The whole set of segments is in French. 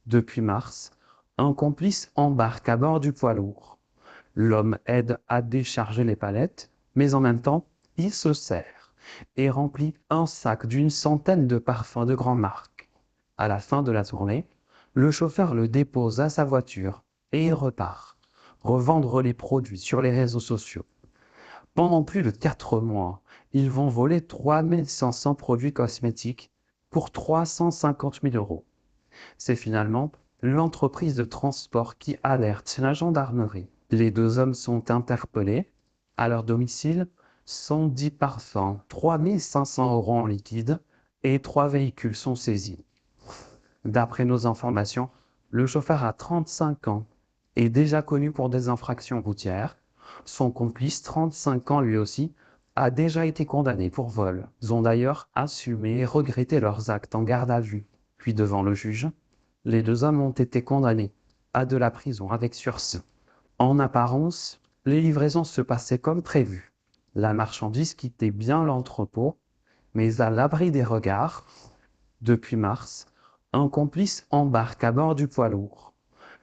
Depuis mars, un complice embarque à bord du poids lourd. L'homme aide à décharger les palettes, mais en même temps, il se sert et remplit un sac d'une centaine de parfums de grande marque. À la fin de la tournée, le chauffeur le dépose à sa voiture et il repart, revendre les produits sur les réseaux sociaux. Pendant plus de 4 mois, ils vont voler 3500 produits cosmétiques pour 350 000 euros. C'est finalement l'entreprise de transport qui alerte la gendarmerie. Les deux hommes sont interpellés. À leur domicile, 110 parfums, 3500 euros en liquide et 3 véhicules sont saisis. D'après nos informations, le chauffeur a 35 ans, est déjà connu pour des infractions routières. Son complice, 35 ans lui aussi, a déjà été condamné pour vol. Ils ont d'ailleurs assumé et regretté leurs actes en garde à vue. Puis devant le juge, les deux hommes ont été condamnés à de la prison avec sursis. En apparence, les livraisons se passaient comme prévu. La marchandise quittait bien l'entrepôt, mais à l'abri des regards, depuis mars, un complice embarque à bord du poids lourd.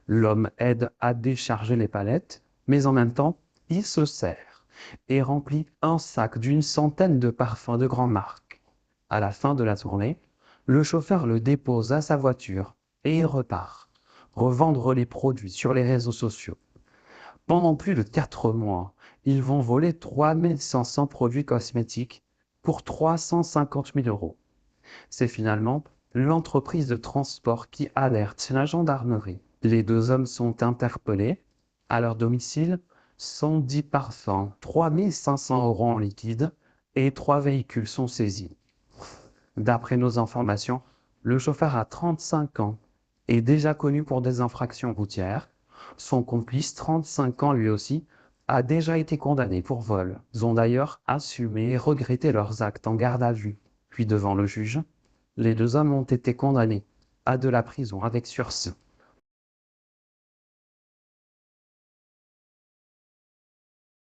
L'homme aide à décharger les palettes, mais en même temps, il se sert et remplit un sac d'une centaine de parfums de grande marque. À la fin de la tournée, le chauffeur le dépose à sa voiture et il repart, revendre les produits sur les réseaux sociaux. Pendant plus de 4 mois, ils vont voler 3500 produits cosmétiques pour 350 000 euros. C'est finalement l'entreprise de transport qui alerte la gendarmerie. Les deux hommes sont interpellés. À leur domicile, 110 parfums, 3500 euros en liquide et 3 véhicules sont saisis. D'après nos informations, le chauffeur a 35 ans, est déjà connu pour des infractions routières. Son complice, 35 ans lui aussi, a déjà été condamné pour vol. Ils ont d'ailleurs assumé et regretté leurs actes en garde à vue. Puis devant le juge, les deux hommes ont été condamnés à de la prison avec sursis.